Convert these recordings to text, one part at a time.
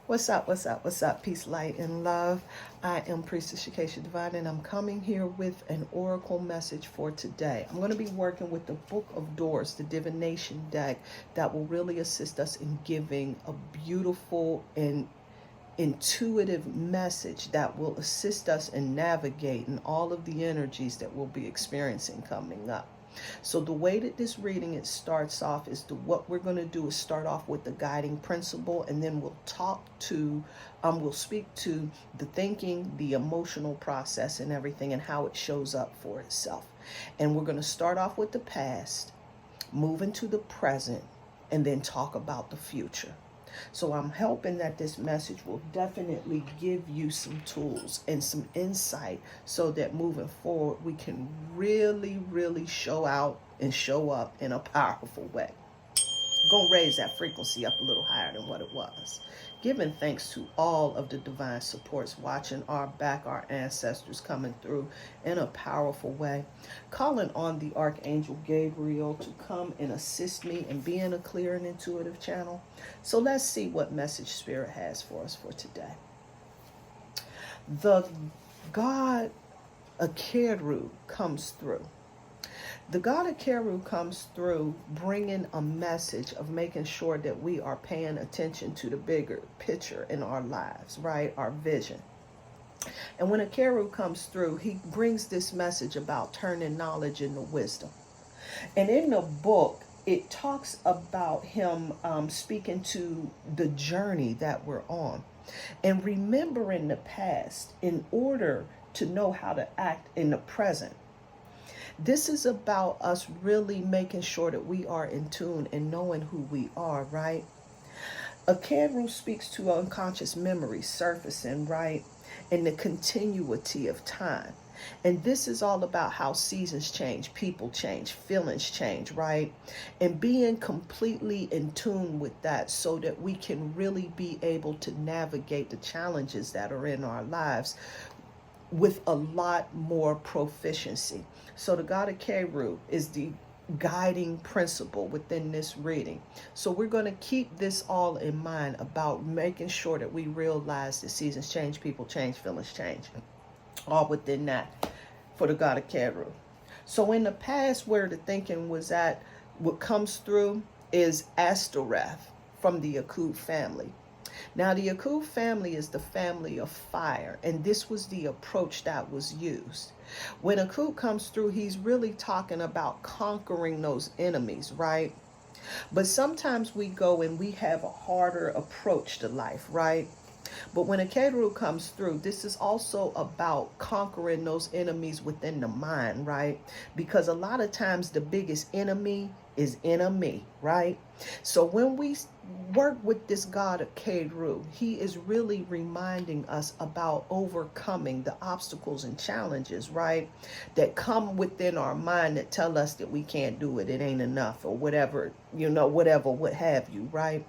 What's up? What's up? What's up? Peace, light, and love. I am Priestess Shakesha Divine, and I'm coming here with an oracle message for today. I'm going to be working with the Book of Doors, the divination deck, that will really assist us in giving a beautiful and intuitive message that will assist us in navigating all of the energies that we'll be experiencing coming up. So the way that this reading it starts off is what we're going to do is start off with the guiding principle, and then we'll speak to the thinking, the emotional process, and everything, and how it shows up for itself. And we're going to start off with the past, move into the present, and then talk about the future. So I'm hoping that this message will definitely give you some tools and some insight so that moving forward we can really show out and show up in a powerful way. Gonna raise that frequency up a little higher than what it was. Giving thanks to all of the divine supports watching our back, our ancestors coming through in a powerful way. Calling on the Archangel Gabriel to come and assist me in being a clear and intuitive channel. So let's see what message Spirit has for us for today. The God Akeru comes through. The God of Keru comes through bringing a message of making sure that we are paying attention to the bigger picture in our lives, right? Our vision. And when a Keru comes through, he brings this message about turning knowledge into wisdom. And in the book, it talks about him speaking to the journey that we're on and remembering the past in order to know how to act in the present. This is about us really making sure that we are in tune and knowing who we are, right? A Keru speaks to unconscious memory surfacing, right? And the continuity of time. And this is all about how seasons change, people change, feelings change, right? And being completely in tune with that so that we can really be able to navigate the challenges that are in our lives with a lot more proficiency. So the God of Keru is the guiding principle within this reading. So we're going to keep this all in mind about making sure that we realize that seasons change, people change, feelings change. All within that for the God of Keru. So in the past, where the thinking was at, what comes through is Astoreth from the Akut family. Now, the Akut family is the family of fire, and this was the approach that was used. When Akut comes through, he's really talking about conquering those enemies, right? But sometimes we go and we have a harder approach to life, right? But when a Keru comes through, this is also about conquering those enemies within the mind, right? Because a lot of times the biggest enemy is enemy, right? So when we work with this God of Keru, he is really reminding us about overcoming the obstacles and challenges, right? That come within our mind that tell us that we can't do it, it ain't enough, or whatever, what have you, right?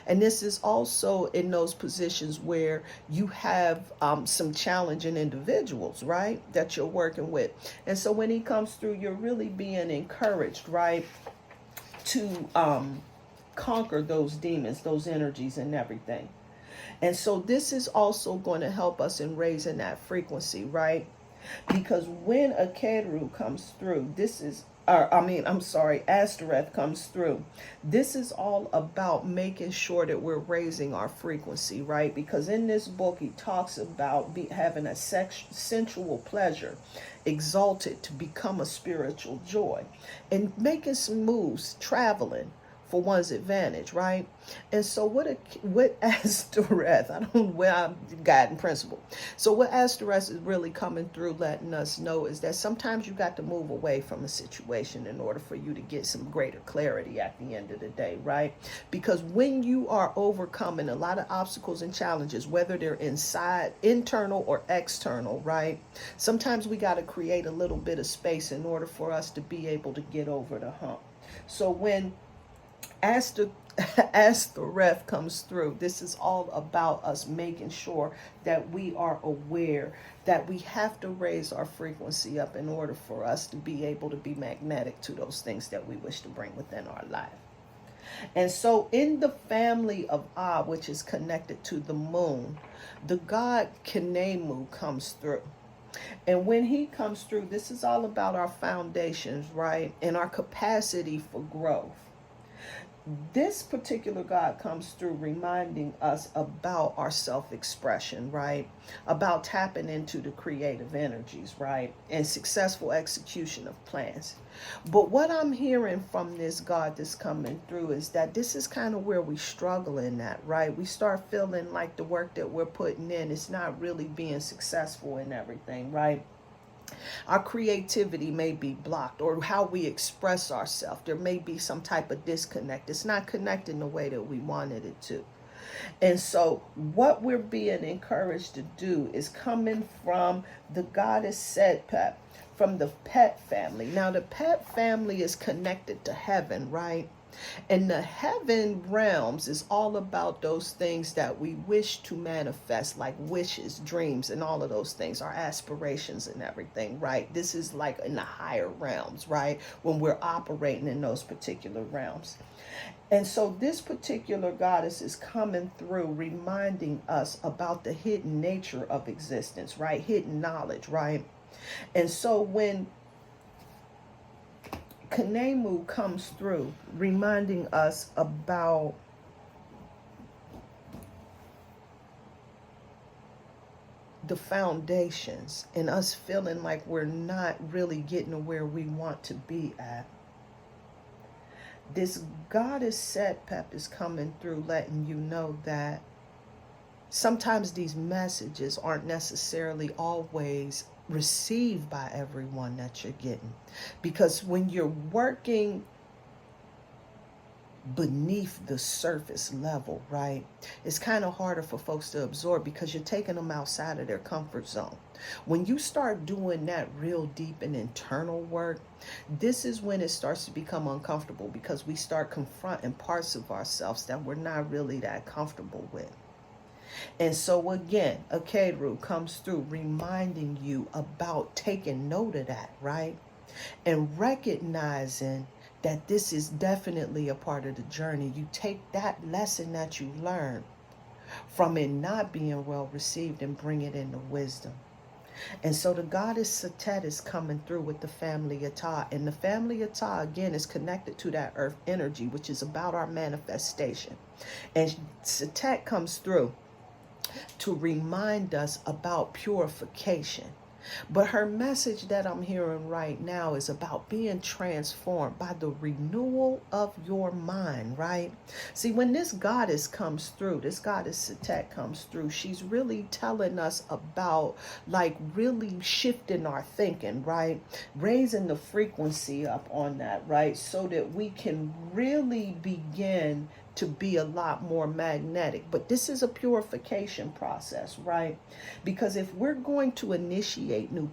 And this is also in those positions where you have some challenging individuals, right, that you're working with. And so when he comes through, you're really being encouraged, right, to conquer those demons, those energies and everything. And so this is also going to help us in raising that frequency, right? Because when a Keru comes through, Astoreth comes through. This is all about making sure that we're raising our frequency, right? Because in this book, he talks about having a sensual pleasure exalted to become a spiritual joy and making some moves, traveling for one's advantage, right? And so what Astoreth, I don't know where I'm guiding principle. So what Astoreth is really coming through letting us know is that sometimes you got to move away from a situation in order for you to get some greater clarity at the end of the day, right? Because when you are overcoming a lot of obstacles and challenges, whether they're internal or external, right? Sometimes we got to create a little bit of space in order for us to be able to get over the hump. So when Astoreth comes through, this is all about us making sure that we are aware that we have to raise our frequency up in order for us to be able to be magnetic to those things that we wish to bring within our life. And so in the family of Ah, which is connected to the moon, the god Kenemu comes through. And when he comes through, this is all about our foundations, right? And our capacity for growth. This particular God comes through reminding us about our self-expression, right? About tapping into the creative energies, right? And successful execution of plans. But what I'm hearing from this God that's coming through is that this is kind of where we struggle in that, right? We start feeling like the work that we're putting in is not really being successful in everything, right? Our creativity may be blocked, or how we express ourselves. There may be some type of disconnect. It's not connecting the way that we wanted it to. And so what we're being encouraged to do is coming from the goddess Setpet, from the pet family. Now the pet family is connected to heaven, right? And the heaven realms is all about those things that we wish to manifest, like wishes, dreams, and all of those things, our aspirations and everything, right? This is like in the higher realms, right? When we're operating in those particular realms. And so this particular goddess is coming through reminding us about the hidden nature of existence, right? Hidden knowledge, right? And so when Kanemu comes through reminding us about the foundations and us feeling like we're not really getting to where we want to be at. This goddess Setpep is coming through letting you know that sometimes these messages aren't necessarily always received by everyone that you're getting. Because when you're working beneath the surface level, right, it's kind of harder for folks to absorb because you're taking them outside of their comfort zone. When you start doing that real deep and internal work, this is when it starts to become uncomfortable, because we start confronting parts of ourselves that we're not really that comfortable with. And so again, Akeru comes through reminding you about taking note of that, right? And recognizing that this is definitely a part of the journey. You take that lesson that you learned from it not being well received and bring it into wisdom. And so the goddess Satet is coming through with the family Yata. And the family Yata, again, is connected to that earth energy, which is about our manifestation. And Satet comes through to remind us about purification. But her message that I'm hearing right now is about being transformed by the renewal of your mind, right? See, when this goddess comes through, this goddess Satet comes through, she's really telling us about like really shifting our thinking, right? Raising the frequency up on that, right? So that we can really begin to be a lot more magnetic. But this is a purification process, right? Because if we're going to initiate new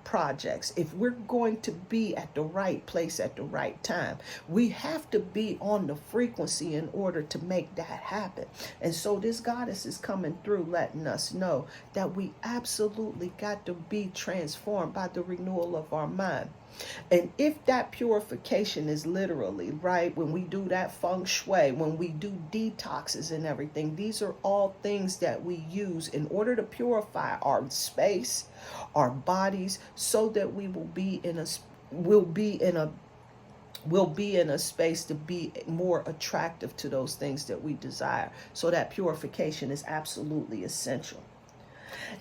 projects, if we're going to be at the right place at the right time, we have to be on the frequency in order to make that happen. And so this goddess is coming through letting us know that we absolutely got to be transformed by the renewal of our mind. And if that purification is literally, right, when we do that feng shui, when we do detoxes and everything, these are all things that we use in order to purify our space, our bodies, so that we will be in a space to be more attractive to those things that we desire. So that purification is absolutely essential.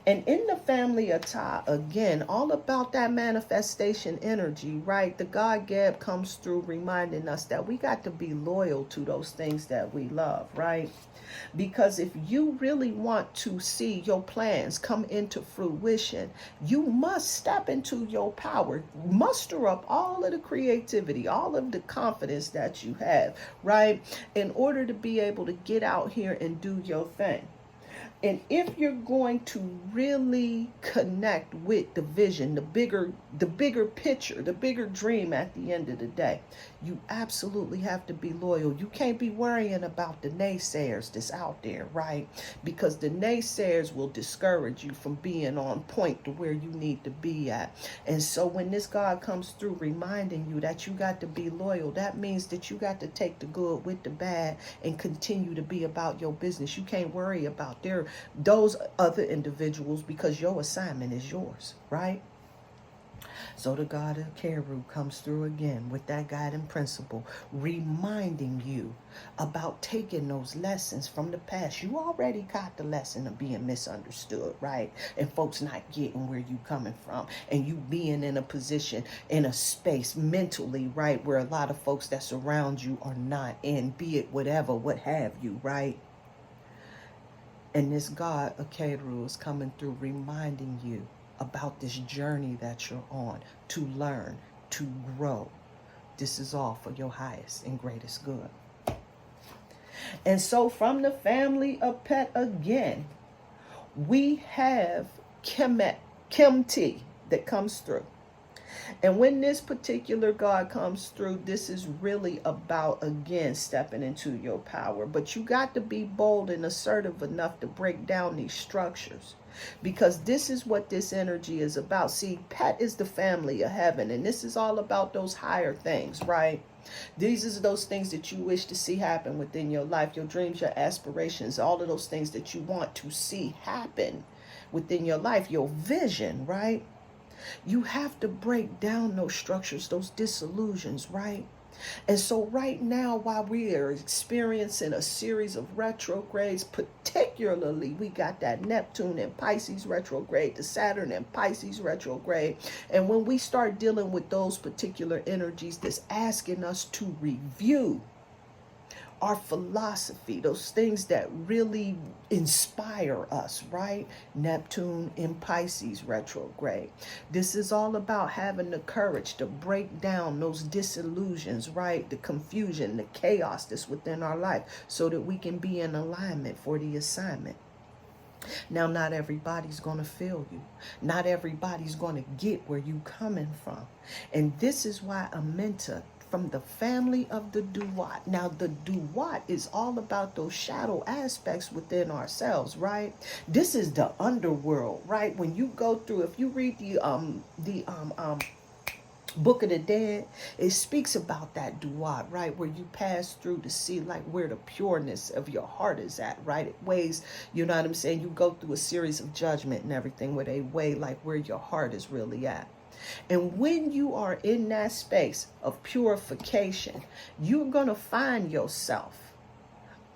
And in the family of Ta, again, all about that manifestation energy, right? The God Gab comes through reminding us that we got to be loyal to those things that we love, right? Because if you really want to see your plans come into fruition, you must step into your power, muster up all of the creativity, all of the confidence that you have, right? In order to be able to get out here and do your thing. And if you're going to really connect with the vision, the bigger picture, the bigger dream at the end of the day, you absolutely have to be loyal. You can't be worrying about the naysayers that's out there, right? Because the naysayers will discourage you from being on point to where you need to be at. And so when this God comes through reminding you that you got to be loyal, that means that you got to take the good with the bad and continue to be about your business. You can't worry about those other individuals because your assignment is yours, right? So the God of Keru comes through again with that guiding principle, reminding you about taking those lessons from the past. You already got the lesson of being misunderstood, right? And folks not getting where you coming from, and you being in a position, in a space mentally, right, where a lot of folks that surround you are not in, be it whatever, what have you, right? And this God of Keru is coming through reminding you about this journey that you're on to learn, to grow. This is all for your highest and greatest good. And so from the family of Pet again, we have Kimti that comes through. And when this particular God comes through, this is really about, again, stepping into your power. But you got to be bold and assertive enough to break down these structures, because this is what this energy is about. See, Pet is the family of heaven, and this is all about those higher things, right? These are those things that you wish to see happen within your life, your dreams, your aspirations, all of those things that you want to see happen within your life, your vision, right? You have to break down those structures, those disillusions, right? And so right now, while we are experiencing a series of retrogrades, particularly we got that Neptune and Pisces retrograde, the Saturn and Pisces retrograde. And when we start dealing with those particular energies that's asking us to review our philosophy, those things that really inspire us, right? Neptune in Pisces retrograde. This is all about having the courage to break down those disillusions, right? The confusion, the chaos that's within our life, so that we can be in alignment for the assignment. Now, not everybody's going to feel you. Not everybody's going to get where you coming from. And this is why a mentor from the family of the Duat. Now, the Duat is all about those shadow aspects within ourselves, right? This is the underworld, right? When you go through, if you read the Book of the Dead, it speaks about that duat, right? Where you pass through to see like where the pureness of your heart is at, right? It weighs, you know what I'm saying? You go through a series of judgment and everything where they weigh like where your heart is really at. And when you are in that space of purification, you're going to find yourself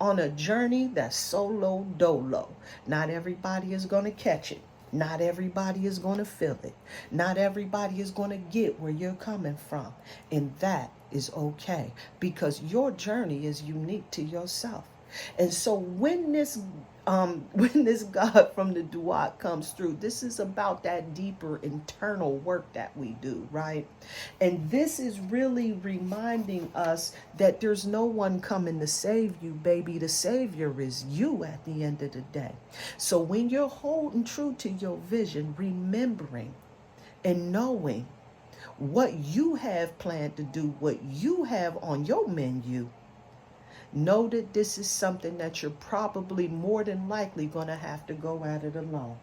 on a journey that's solo dolo. Not everybody is going to catch it. Not everybody is going to feel it. Not everybody is going to get where you're coming from. And that is okay, because your journey is unique to yourself. And so when this God from the Duat comes through, this is about that deeper internal work that we do, right? And this is really reminding us that there's no one coming to save you, baby. The Savior is you at the end of the day. So when you're holding true to your vision, remembering and knowing what you have planned to do, what you have on your menu, know that this is something that you're probably more than likely going to have to go at it alone.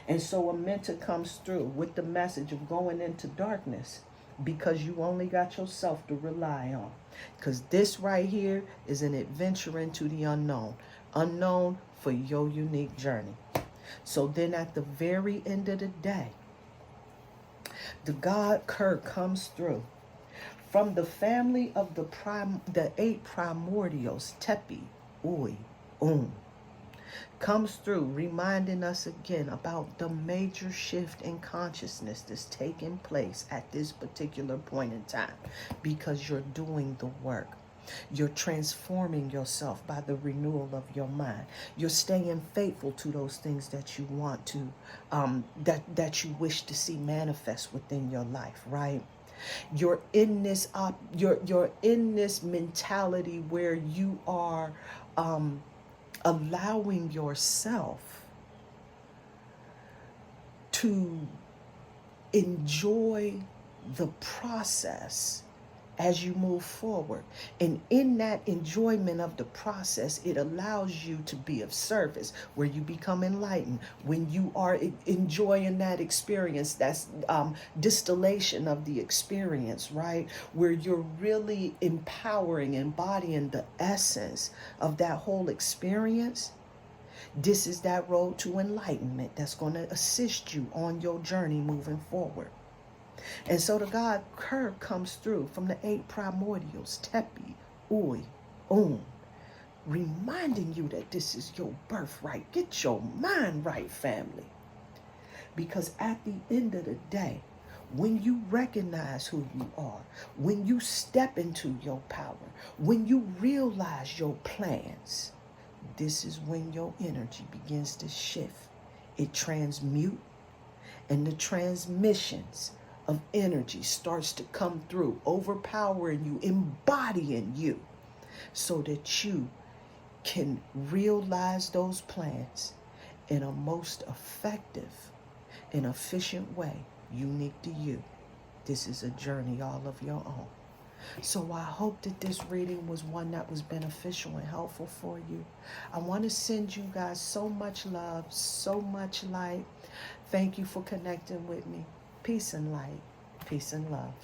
And so a mentor comes through with the message of going into darkness, because you only got yourself to rely on. Because this right here is an adventure into the unknown. Unknown for your unique journey. So then at the very end of the day, the God Kerr comes through. From the family of the 8 primordials, Tepi, Ui, comes through, reminding us again about the major shift in consciousness that's taking place at this particular point in time, because you're doing the work. You're transforming yourself by the renewal of your mind. You're staying faithful to those things that you want to, that you wish to see manifest within your life, right? You're in this you're in this mentality where you are allowing yourself to enjoy the process as you move forward. And in that enjoyment of the process, it allows you to be of service, where you become enlightened. When you are enjoying that experience, that's distillation of the experience, right? Where you're really empowering, embodying the essence of that whole experience. This is that road to enlightenment that's going to assist you on your journey moving forward. And so the God curve comes through from the 8 primordials, Tepi, Ui, Un, reminding you that this is your birthright. Get your mind right, family. Because at the end of the day, when you recognize who you are, when you step into your power, when you realize your plans, this is when your energy begins to shift. It transmute, and the transmissions of energy starts to come through, overpowering you, embodying you, so that you can realize those plans in a most effective and efficient way, unique to you. This is a journey all of your own. So I hope that this reading was one that was beneficial and helpful for you. I want to send you guys so much love, so much light. Thank you for connecting with me. Peace and light. Peace and love.